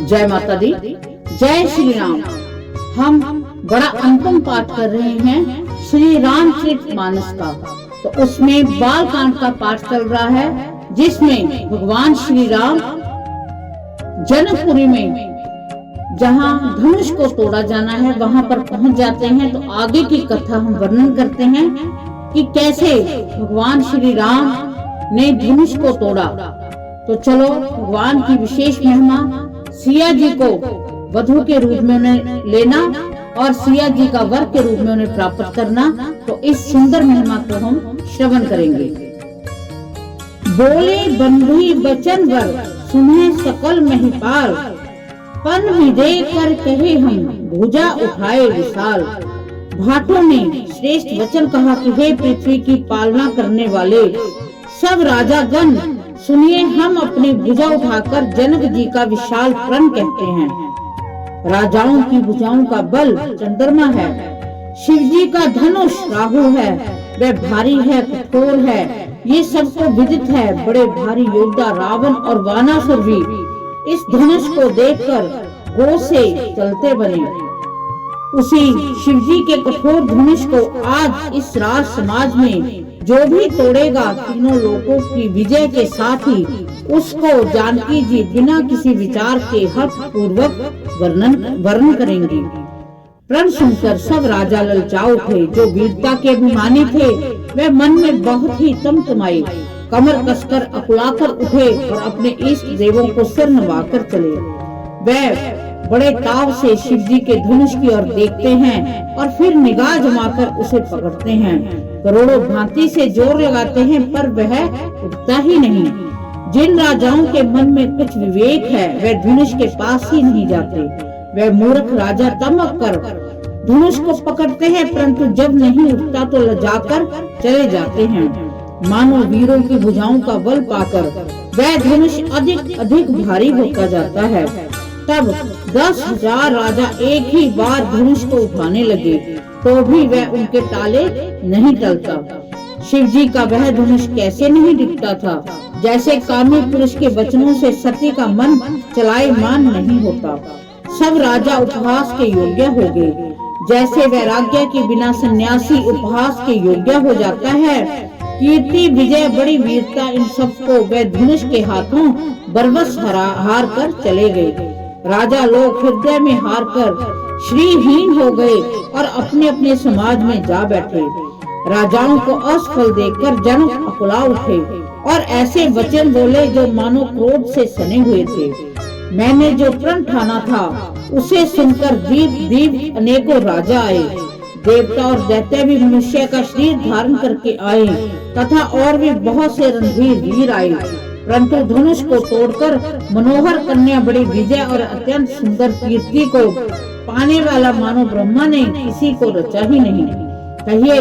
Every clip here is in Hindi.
जय माता दी, जय श्री राम। हम बड़ा अंतिम पाठ कर रहे हैं श्री रामचरितमानस का। तो उसमें बाल कांड का पाठ चल रहा है, जिसमें भगवान श्री राम जनकपुरी में जहाँ धनुष को तोड़ा जाना है वहां पर पहुंच जाते हैं। तो आगे की कथा हम वर्णन करते हैं कि कैसे भगवान श्री राम ने धनुष को तोड़ा। तो चलो, भगवान की विशेष महिमा सिया जी को वधु के रूप में उन्हें लेना और सिया जी का वर के रूप में उन्हें प्राप्त करना। तो इस सुंदर महिमा को हम श्रवण करेंगे। बोले बंधु बचन वर, सुने सकल महिपाल, पन विदे कर कहे हम, भुजा उठाए विशाल। भाटों ने श्रेष्ठ वचन कहा कि हे पृथ्वी की पालना करने वाले सब राजा गण, सुनिए, हम अपनी भुजा उठाकर जनक जी का विशाल प्रण कहते हैं। राजाओं की भुजाओं का बल चंद्रमा है, शिव जी का धनुष राहु है, वह भारी है, कठोर है, ये सबको विदित है। बड़े भारी योद्धा रावण और वानासुर भी इस धनुष को देखकर गो से चलते बने। उसी शिव जी के कठोर धनुष को आज इस राज समाज में जो भी तोड़ेगा, तीनों लोगों की विजय के साथ ही उसको जानकी जी बिना किसी विचार के हर्ष पूर्वक वर्णन करेंगी। प्रण सुनकर सब राजा ललचा उठे। जो वीरता के अभिमानी थे वे मन में बहुत ही तमतमाए, कमर कसकर अकुलाकर उठे और अपने इष्ट देवों को सिर नवाकर चले। वे बड़े ताव से शिव जी के धनुष की ओर देखते हैं और फिर निगाह जमाकर उसे पकड़ते हैं। करोड़ों भांति से जोर लगाते हैं पर वह उठता ही नहीं। जिन राजाओं के मन में कुछ विवेक है वे धनुष के पास ही नहीं जाते। वे मूर्ख राजा तमक कर धनुष को पकड़ते हैं, परंतु जब नहीं उठता तो लजाकर चले जाते हैं। मानो वीरों की भुजाओं का बल पाकर वह धनुष अधिक भारी होता जाता है। तब 10,000 राजा एक ही बार धनुष को उठाने लगे, तो भी वह उनके ताले नहीं टलता। शिव जी का वह धनुष कैसे नहीं दिखता था, जैसे कामी पुरुष के वचनों से सती का मन चलायमान नहीं होता। सब राजा उपहास के योग्य हो गए, जैसे वैराग्य के बिना सन्यासी उपहास के योग्य हो जाता है। कीर्ति, विजय, बड़ी वीरता, इन सबको वह धनुष के हाथों बरबस हार कर चले गए। राजा लोग हृदय में हार कर श्रीहीन हो गए और अपने अपने समाज में जा बैठे। राजाओं को असफल देखकर जनक अकुला उठे और ऐसे वचन बोले जो मानो क्रोध से सने हुए थे। मैंने जो प्रण ठाना था उसे सुनकर दीप अनेकों राजा आए। देवता और दैत्य भी मनुष्य का शरीर धारण करके आए तथा और भी बहुत से रणधीर वीर आए, परंतु धनुष को तोड़कर मनोहर कन्या बड़ी विजय और अत्यंत सुंदर कीर्ति को पाने वाला मानो ब्रह्मा ने किसी को रचा ही नहीं। कहिए,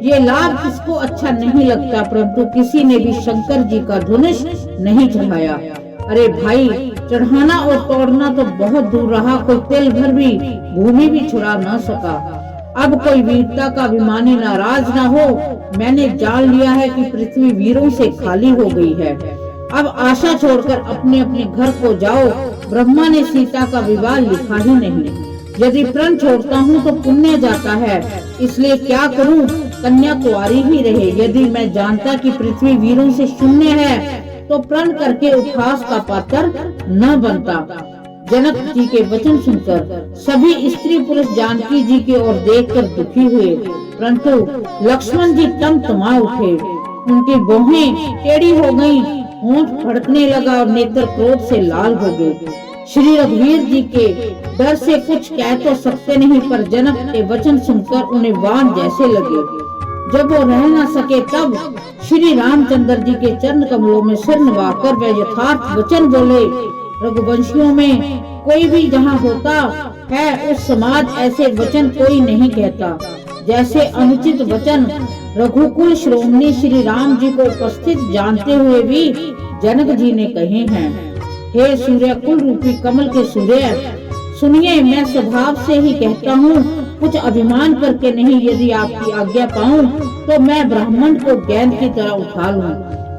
ये लाभ किसको अच्छा नहीं लगता, परंतु किसी ने भी शंकर जी का धनुष नहीं चढ़ाया। अरे भाई, चढ़ाना और तोड़ना तो बहुत दूर रहा, कोई तिल भर भी भूमि भी छुड़ा न सका। अब कोई वीरता का अभिमानी नाराज न हो। मैंने जान लिया है कि पृथ्वी वीरों से खाली हो गई है। अब आशा छोड़कर अपने अपने घर को जाओ। ब्रह्मा ने सीता का विवाह लिखा ही नहीं। यदि प्रण छोड़ता हूँ तो पुण्य जाता है, इसलिए क्या करूँ, कन्या कुंवारी ही रहे। यदि मैं जानता कि पृथ्वी वीरों से शून्य है तो प्रण करके उपहास का पात्र न बनता। जनक जी के वचन सुनकर सभी स्त्री पुरुष जानकी जी की ओर देखकर दुखी हुए, परंतु लक्ष्मण जी तमा उठे। उनकी बाहें टेढ़ी हो गईं, होंठ फड़कने लगा और नेत्र क्रोध से लाल हो गए। श्री रघुवीर जी के डर से कुछ कह तो सकते नहीं, पर जनक के वचन सुनकर उन्हें बाण जैसे लगे। जब वो रह न सके तब श्री रामचंद्र जी के चरण कमलों में सिर नवाकर वे यथार्थ वचन बोले। रघुवंशियों में कोई भी जहाँ होता है उस समाज ऐसे वचन कोई नहीं कहता, जैसे अनुचित वचन रघुकुल श्रोमणी श्री राम जी को उपस्थित जानते हुए भी जनक जी ने कहे हैं। हे सूर्य कुल रूपी कमल के सूर्य, सुनिए, मैं स्वभाव से ही कहता हूँ, कुछ अभिमान करके नहीं। यदि आपकी आज्ञा पाऊं तो मैं ब्राह्मण को गेंद की तरह उठा लूं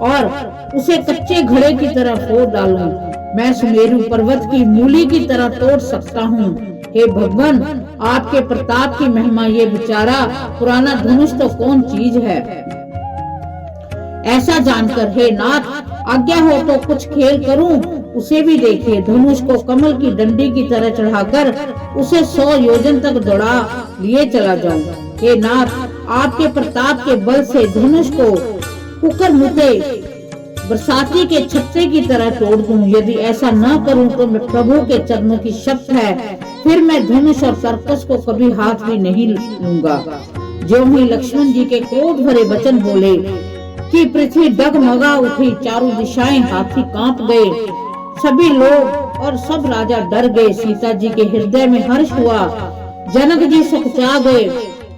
और उसे कच्चे घड़े की तरह फोड़ डालूं। मैं सुमेरु पर्वत की मूली की तरह तोड़ सकता हूँ। हे भगवान, आपके प्रताप की महिमा, ये बेचारा पुराना धनुष तो कौन चीज है। ऐसा जानकर हे नाथ, आज्ञा हो तो कुछ खेल करूं। उसे भी देखिए, धनुष को कमल की डंडी की तरह चढ़ाकर उसे 100 योजन तक दौड़ा लिए चला जाऊं। हे नाथ, आपके प्रताप के बल से धनुष को कुकर मुते बरसाती के छत्ते की तरह तोड़ दूं। यदि ऐसा न करूं तो मैं प्रभु के चरणों की शपथ है, फिर मैं धनुष और सर्कस को कभी हाथ भी नहीं लूंगा। ज्यों ही लक्ष्मण जी के क्रोध भरे वचन बोले कि पृथ्वी डगमगा उठी, चारों दिशाएं हाथी कांप गए, सभी लोग और सब राजा डर गए। सीता जी के हृदय में हर्ष हुआ, जनक जी सकचा गए।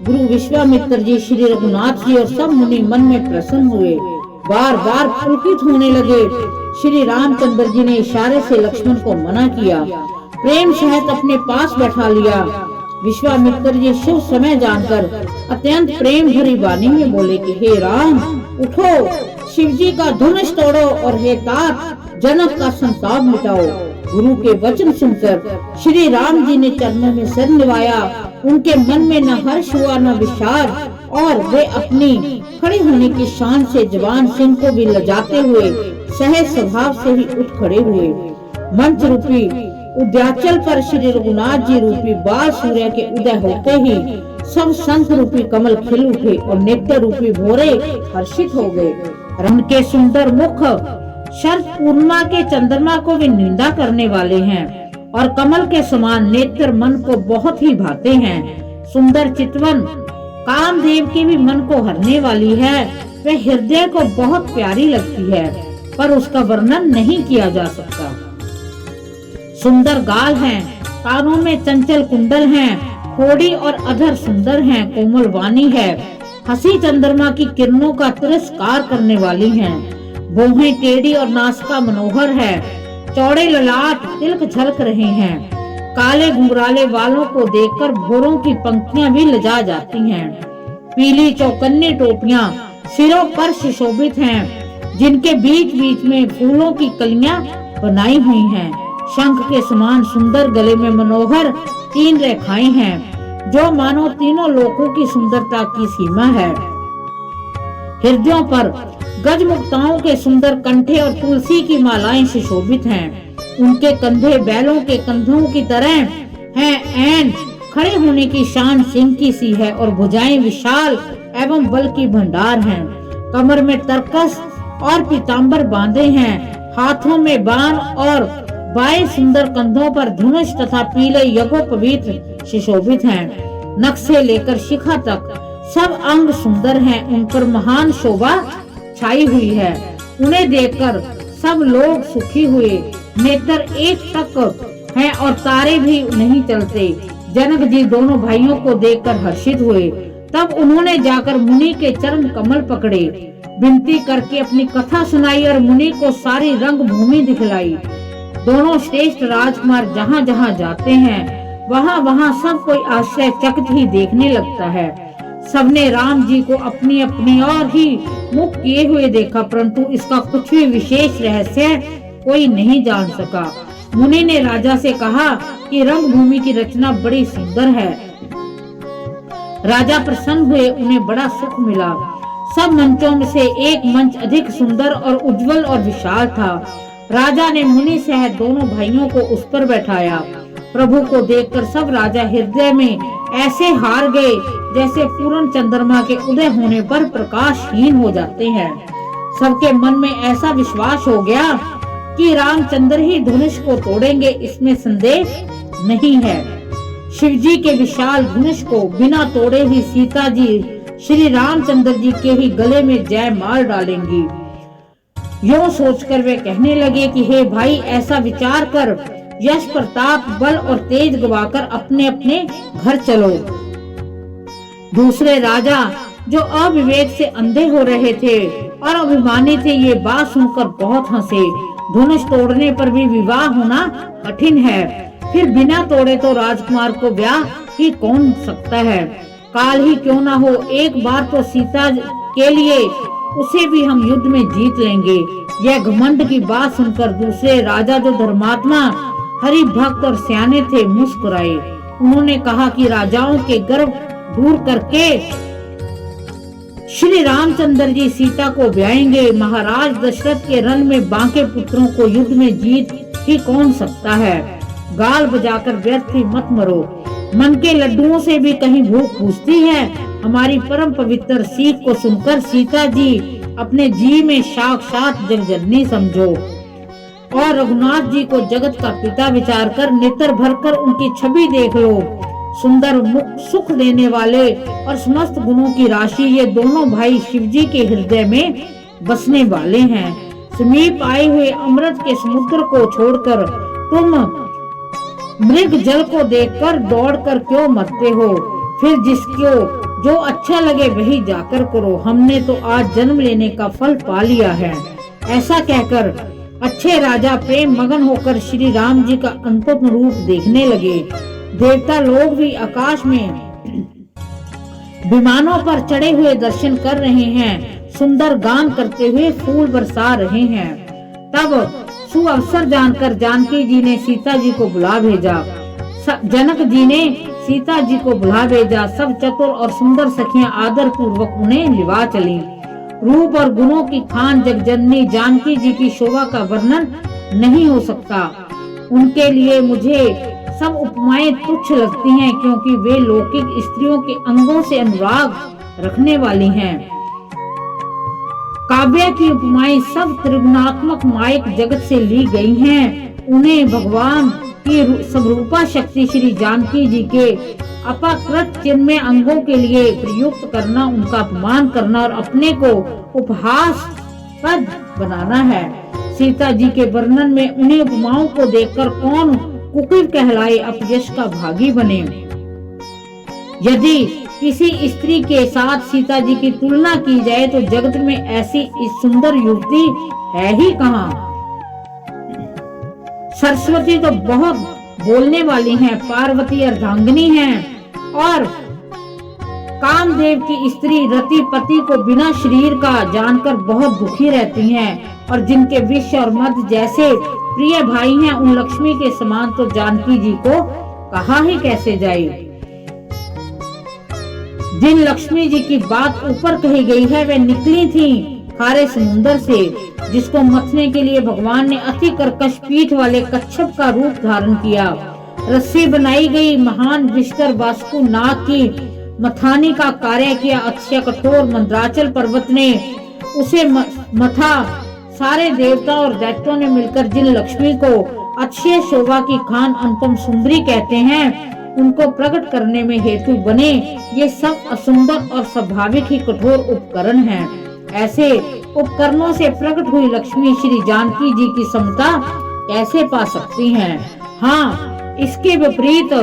गुरु विश्वामित्र जी, श्री रघुनाथ जी और सब मुनि मन में प्रसन्न हुए, बार बार पुलकित होने लगे। श्री रामचंद्र जी ने इशारे से लक्ष्मण को मना किया, प्रेम सहित अपने पास बैठा लिया। विश्वामित्र जी शुभ समय जानकर अत्यंत प्रेम भरी वाणी में बोले कि हे राम, उठो, शिव जी का धनुष तोड़ो और हे तात, जनक का संताप मिटाओ। गुरु के वचन सुनकर श्री राम जी ने चरणों में सिर निवाया। उनके मन में न हर्ष हुआ न विषाद, और वे अपनी खड़े होने की शान से जवान सिंह को भी लजाते हुए सहज स्वभाव से ही उठ खड़े हुए। मंच रूपी उद्याचल पर श्री रघुनाथ जी रूपी बाल सूर्य के उदय होते ही सब संत रूपी कमल खिल उठे और नेत्र रूपी भोरे हर्षित हो गए। रंग के सुंदर मुख शरद पूर्णिमा के चंद्रमा को भी निंदा करने वाले हैं, और कमल के समान नेत्र मन को बहुत ही भाते हैं। सुंदर चितवन कामदेव के भी मन को हरने वाली है, वह हृदय को बहुत प्यारी लगती है, पर उसका वर्णन नहीं किया जा सकता। सुंदर गाल हैं, कानों में चंचल कुंडल हैं, होड़ी और अधर सुंदर हैं, कोमल वाणी है, हंसी चंद्रमा की किरणों का तिरस्कार करने वाली हैं, भौहें टेढ़ी और नासिका मनोहर है, चौड़े ललाट तिलक झलक रहे हैं, काले घुंघराले वालों को देखकर भोरों की पंक्तियां भी लजा जाती हैं। पीली चौकन्नी टोपियां सिरों पर सुशोभित हैं, जिनके बीच बीच में फूलों की कलियां बनाई हुई हैं। शंख के समान सुंदर गले में मनोहर 3 रेखाएं हैं, जो मानो तीनों लोकों की सुंदरता की सीमा है। हृदयों पर गजमुक्ताओं के सुंदर कंठे और तुलसी की मालाएं सुशोभित हैं। उनके कंधे बैलों के कंधों की तरह हैं, ऐन खड़े होने की शान सिंह की सी है, और भुजाएं विशाल एवं बल की भंडार हैं। कमर में तरकस और पीताम्बर बांधे हैं, हाथों में बाण और बाएं सुंदर कंधों पर धनुष तथा पीले यज्ञोपवीत सुशोभित हैं। नख से लेकर शिखा तक सब अंग सुंदर हैं, उन पर महान शोभा छाई हुई है। उन्हें देखकर सब लोग सुखी हुए। नेत्र एक तक हैं और तारे भी नहीं चलते। जनक जी दोनों भाइयों को देखकर हर्षित हुए। तब उन्होंने जाकर मुनि के चरण कमल पकड़े, विनती करके अपनी कथा सुनाई और मुनि को सारी रंग भूमि दिखलाई। दोनों श्रेष्ठ राजकुमार जहाँ जहाँ जाते हैं वहाँ वहाँ सब कोई आश्चर्यचकित ही देखने लगता है। सबने राम जी को अपनी अपनी ओर ही मुख किए हुए देखा, परंतु इसका कुछ भी विशेष रहस्य कोई नहीं जान सका। मुनि ने राजा से कहा कि रंगभूमि की रचना बड़ी सुंदर है। राजा प्रसन्न हुए, उन्हें बड़ा सुख मिला। सब मंचों में से एक मंच अधिक सुंदर और उज्जवल और विशाल था। राजा ने मुनि सहित दोनों भाइयों को उस पर बैठाया। प्रभु को देखकर सब राजा हृदय में ऐसे हार गए जैसे पूर्ण चंद्रमा के उदय होने पर प्रकाशहीन हो जाते हैं। सबके मन में ऐसा विश्वास हो गया कि रामचंद्र ही धनुष को तोड़ेंगे, इसमें संदेह नहीं है। शिव जी के विशाल धनुष को बिना तोड़े ही सीता जी श्री रामचंद्र जी के ही गले में जयमाल डालेंगी। यूं सोचकर वे कहने लगे कि हे भाई, ऐसा विचार कर यश प्रताप बल और तेज गवाकर अपने अपने घर चलो। दूसरे राजा जो अविवेक से अंधे हो रहे थे और अभिमानी थे, ये बात सुनकर बहुत हंसे। धनुष तोड़ने पर भी विवाह होना कठिन है, फिर बिना तोड़े तो राजकुमार को ब्याह ही कौन सकता है। काल ही क्यों ना हो, एक बार तो सीता के लिए उसे भी हम युद्ध में जीत लेंगे। यह घमंड की बात सुनकर दूसरे राजा जो धर्मात्मा, हरि भक्त और सियाने थे, मुस्कुराए। उन्होंने कहा कि राजाओं के गर्व दूर करके श्री रामचंद्र जी सीता को ब्याहेंगे। महाराज दशरथ के रण में बांके पुत्रों को युद्ध में जीत ही कौन सकता है। गाल बजाकर व्यर्थ ही मत मरो, मन के लड्डुओं से भी कहीं भूख पूछती है। हमारी परम पवित्र सीख को सुनकर सीता जी अपने जी में साक्षात जगजननी समझो और रघुनाथ जी को जगत का पिता विचार कर नेत्र भरकर उनकी छवि देख लो। सुंदर मुख, सुख देने वाले और समस्त गुणों की राशि ये दोनों भाई शिव जी के हृदय में बसने वाले हैं। समीप आए हुए अमृत के समुद्र को छोड़कर तुम मृग जल को देखकर दौड़कर क्यों मरते हो। फिर जिसको जो अच्छा लगे वही जाकर करो। हमने तो आज जन्म लेने का फल पा लिया है। ऐसा कहकर अच्छे राजा प्रेम मगन होकर श्री राम जी का अंतिम रूप देखने लगे। देवता लोग भी आकाश में विमानों पर चढ़े हुए दर्शन कर रहे हैं, सुंदर गान करते हुए फूल बरसा रहे हैं। तब सुअवसर जानकर जानकी जी ने सीता जी को बुला भेजा। जनक जी ने सीता जी को बुला भेजा। सब चतुर और सुंदर सखियां आदर पूर्वक उन्हें लिवा चली। रूप और गुणों की खान जगजननी जानकी जी की शोभा का वर्णन नहीं हो सकता। उनके लिए मुझे सब उपमाएं तुच्छ लगती हैं, क्योंकि वे लौकिक स्त्रियों के अंगों से अनुराग रखने वाली हैं। काव्य की उपमाएं सब त्रिगुणात्मक मायक जगत से ली गई हैं। उन्हें भगवान की स्वरूपा शक्ति श्री जानकी जी के अपाकृत चिन्मय अंगों के लिए प्रयुक्त करना, उनका अपमान करना और अपने को उपहासास्पद बनाना है। सीता जी के वर्णन में उन्हें उपमाओं को देखकर कौन कुकिल कहलाए अपयश का भागी बने। यदि किसी स्त्री के साथ सीता जी की तुलना की जाए तो जगत में ऐसी इस सुंदर युवती है ही कहाँ। सरस्वती तो बहुत बोलने वाली हैं, पार्वती अर्धांगिनी हैं और कामदेव की स्त्री रति पति को बिना शरीर का जानकर बहुत दुखी रहती हैं और जिनके विष और मद जैसे प्रिय भाई हैं, उन लक्ष्मी के समान तो जानकी जी को कहा ही कैसे जाए। जिन लक्ष्मी जी की बात ऊपर कही गई है वे निकली थी खारे समुद्र से, जिसको मथने के लिए भगवान ने अति कर्कश पीठ वाले कच्छप का रूप धारण किया। रस्सी बनाई गई महान विस्तर वासुकु नाग की मथानी का कार्य किया। अक्षय कठोर मंदराचल पर्वत ने उसे मथा। सारे देवता और दैत्यों ने मिलकर जिन लक्ष्मी को अक्षय शोभा की खान अनुपम सुंदरी कहते हैं, उनको प्रकट करने में हेतु बने ये सब असुंदर और स्वाभाविक ही कठोर उपकरण हैं। ऐसे उपकरणों से प्रकट हुई लक्ष्मी श्री जानकी जी की समता कैसे पा सकती हैं। हाँ, इसके विपरीत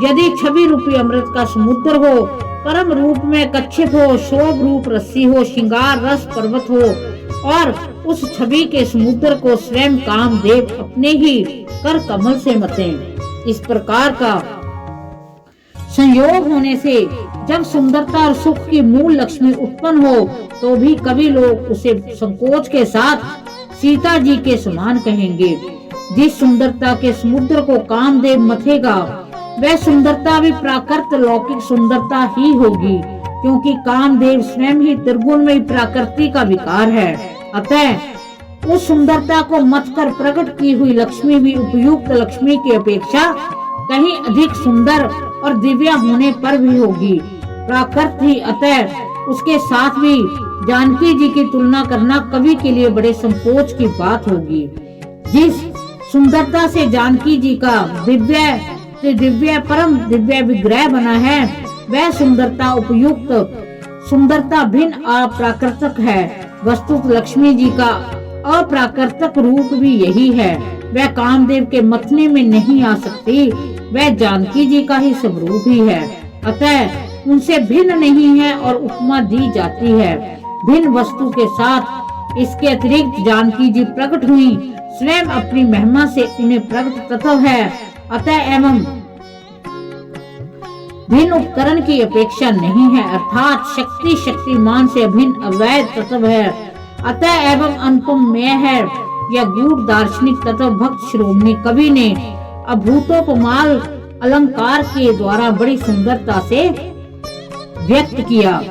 यदि छवि रूपी अमृत का समुद्र हो, परम रूप में कच्छप हो, शोभ रूप रस्सी हो, श्रृंगार रस पर्वत हो और उस छवि के समुद्र को स्वयं कामदेव अपने ही कर कमल से मतें। इस प्रकार का संयोग होने से जब सुंदरता और सुख की मूल लक्ष्मी उत्पन्न हो तो भी कवि लोग उसे संकोच के साथ सीता जी के समान कहेंगे। जिस सुंदरता के समुद्र को कामदेव मथेगा वह सुंदरता भी प्राकृत लौकिक सुंदरता ही होगी, क्योंकि कामदेव स्वयं ही त्रिगुण में प्रकृति का विकार है। अतः उस सुंदरता को मथ कर प्रकट की हुई लक्ष्मी भी उपयुक्त लक्ष्मी की अपेक्षा कहीं अधिक सुंदर और दिव्या होने पर भी होगी। प्राकृत ही, अतः उसके साथ भी जानकी जी की तुलना करना कवि के लिए बड़े संकोच की बात होगी। जिस सुंदरता से जानकी जी का दिव्य से दिव्य परम दिव्य विग्रह बना है, वह सुंदरता उपयुक्त सुंदरता भिन्न अप्राकृतिक है। वस्तुत लक्ष्मी जी का अप्राकृतिक रूप भी यही है। वह कामदेव के मथने में नहीं आ सकती, वह जानकी जी का ही स्वरूप ही है। अतः उनसे भिन्न नहीं है और उपमा दी जाती है भिन्न वस्तु के साथ। इसके अतिरिक्त जानकी जी प्रकट हुई, स्वयं अपनी महिमा से उन्हें प्रकट तत्व है। अतः एवं भिन्न उपकरण की अपेक्षा नहीं है, अर्थात शक्ति शक्तिमान से अभिन्न अवैध तत्व है। अतः एवं अनुपम में है यह गूढ़ दार्शनिक तथा भक्त शिरोमणि कवि ने अभूतोपमाल अलंकार के द्वारा बड़ी सुंदरता से व्यक्त किया।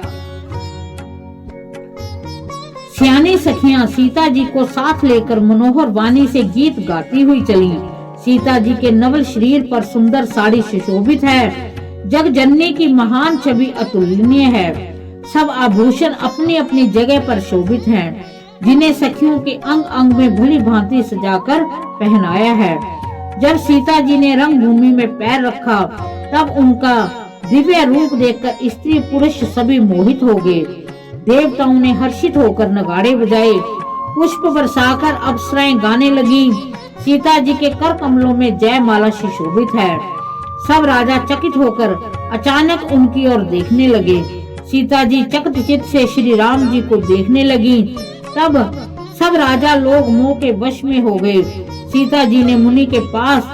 सियानी सखियां सीता जी को साथ लेकर मनोहर वाणी से गीत गाती हुई चली। सीता जी के नवल शरीर पर सुंदर साड़ी सुशोभित है। जग जननी की महान छवि अतुलनीय है। सब आभूषण अपनी अपनी जगह पर शोभित हैं, जिन्हें सखियों के अंग अंग में भली भांति सजाकर पहनाया है। जब सीता जी ने रंगभूमि में पैर रखा तब उनका दिव्य रूप देखकर स्त्री पुरुष सभी मोहित हो गए। देवताओं ने हर्षित होकर नगाड़े बजाए, पुष्प बरसाकर अप्सराएं गाने लगी। सीता जी के कर कमलों में जयमाला सुशोभित है। सब राजा चकित होकर अचानक उनकी ओर देखने लगे। सीता जी चकित से श्री राम जी को देखने लगी। तब सब राजा लोग मोह के वश में हो गए। सीता जी ने मुनि के पास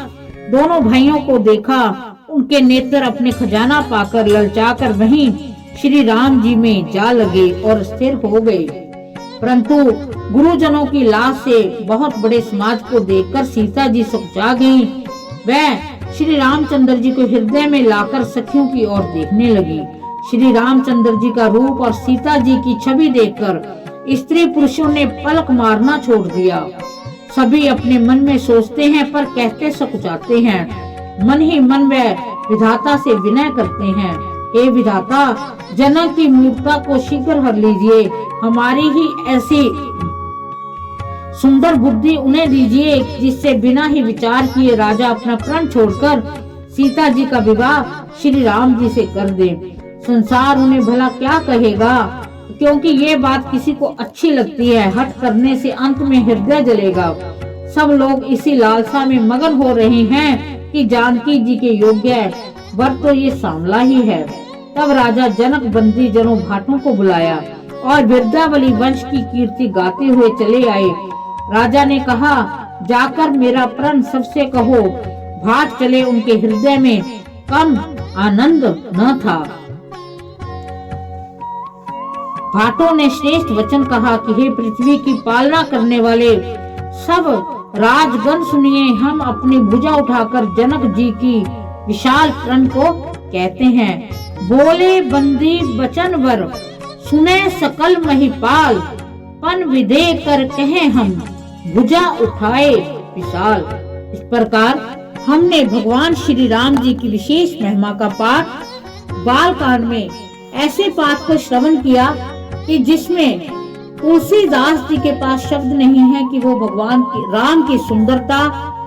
दोनों भाइयों को देखा। उनके नेत्र अपने खजाना पाकर ललचाकर वहीं श्री राम जी में जा लगे और स्थिर हो गए। परंतु गुरुजनों की लाश से बहुत बड़े समाज को देखकर सीता जी सकुचा गईं। वह श्री रामचंद्र जी को हृदय में लाकर सखियों की ओर देखने लगी। श्री रामचंद्र जी का रूप और सीता जी की छवि देखकर स्त्री पुरुषों ने पलक मारना छोड़ दिया। सभी अपने मन में सोचते हैं पर कहते सकुचाते हैं। मन ही मन वे विधाता से विनय करते हैं, हे विधाता, जनक की मूर्खता को शीघ्र हर लीजिए। हमारी ही ऐसी सुंदर बुद्धि उन्हें दीजिए जिससे बिना ही विचार किए राजा अपना प्राण छोड़कर सीता जी का विवाह श्री राम जी से कर दे। संसार उन्हें भला क्या कहेगा, क्योंकि ये बात किसी को अच्छी लगती है। हट करने से अंत में हृदय जलेगा। सब लोग इसी लालसा में मगन हो रहे हैं कि जानकी जी के योग्य वर तो ये सांवला ही है। तब राजा जनक बंदी जनों भाटों को बुलाया और विद्यावली वंश की कीर्ति गाते हुए चले आए। राजा ने कहा, जाकर मेरा प्रण सबसे कहो। भाट चले, उनके हृदय में कम आनंद न था। भाटों ने श्रेष्ठ वचन कहा कि हे पृथ्वी की पालना करने वाले सब राजगण सुनिए, हम अपनी भुजा उठाकर जनक जी की विशाल प्रण को कहते हैं। बोले बंदी बचन वर, सुने सकल महिपाल, पन विदे कर कहे हम, भुजा उठाए विशाल। इस प्रकार हमने भगवान श्री राम जी की विशेष महिमा का पाठ बालकांड में ऐसे पाठ को श्रवण किया कि जिसमें तुलसीदास जी के पास शब्द नहीं है कि वो भगवान की राम की सुंदरता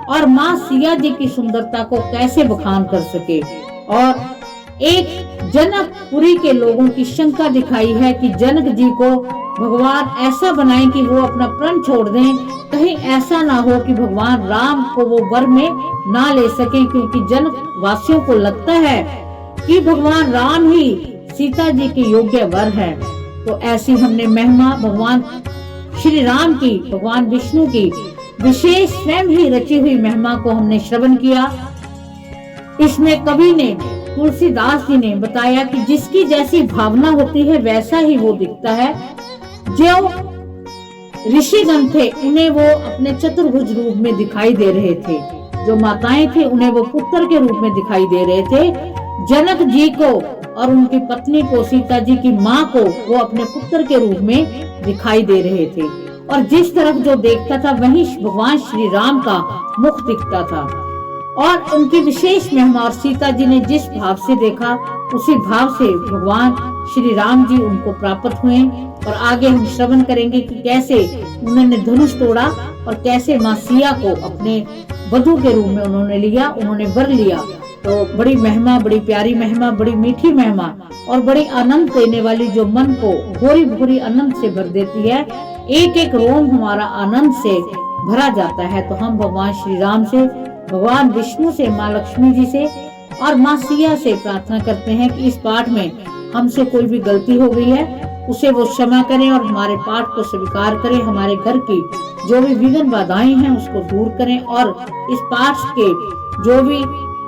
और माँ सिया जी की सुंदरता को कैसे बखान कर सके। और एक जनकपुरी के लोगों की शंका दिखाई है कि जनक जी को भगवान ऐसा बनाए कि वो अपना प्रण छोड़ दें। कहीं ऐसा ना हो कि भगवान राम को वो वर में ना ले सके, क्योंकि जनक वासियों को लगता है कि भगवान राम ही सीता जी के योग्य वर है। तो ऐसी हमने महिमा भगवान श्री राम की, भगवान विष्णु की विशेष स्वयं ही रची हुई महिमा को हमने श्रवण किया। इसमें कवि ने, तुलसीदास जी ने बताया कि जिसकी जैसी भावना होती है वैसा ही वो दिखता है। जो ऋषिगण थे उन्हें वो अपने चतुर्भुज रूप में दिखाई दे रहे थे। जो माताएं थे उन्हें वो पुत्र के रूप में दिखाई दे रहे थे। जनक जी को और उनकी पत्नी को, सीता जी की माँ को वो अपने पुत्र के रूप में दिखाई दे रहे थे। और जिस तरफ जो देखता था वहीं भगवान श्री राम का मुख दिखता था। और उनकी विशेष महिमा, और सीता जी ने जिस भाव से देखा उसी भाव से भगवान श्री राम जी उनको प्राप्त हुए। और आगे हम श्रवण करेंगे कि कैसे उन्होंने धनुष तोड़ा और कैसे माँ सिया को अपने वधू के रूप में उन्होंने लिया, उन्होंने वर लिया। तो बड़ी महिमा, बड़ी प्यारी महिमा, बड़ी मीठी महिमा और बड़ी आनंद देने वाली, जो मन को भोरी भोरी आनंद से भर देती है। एक एक रोम हमारा आनंद से भरा जाता है। तो हम भगवान श्री राम से, भगवान विष्णु से, माँ लक्ष्मी जी से और माँ सिया से प्रार्थना करते हैं कि इस पाठ में हमसे कोई भी गलती हो गई है उसे वो क्षमा करें और हमारे पाठ को स्वीकार करें। हमारे घर की जो भी विघ्न बाधाएं हैं उसको दूर करें और इस पाठ के जो भी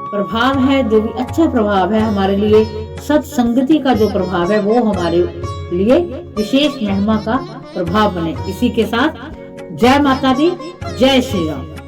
प्रभाव है, जो भी अच्छा प्रभाव है हमारे लिए, सत्संगति का जो प्रभाव है वो हमारे लिए विशेष महिमा का प्रभाव बने। इसी के साथ जय माता दी, जय श्री राम।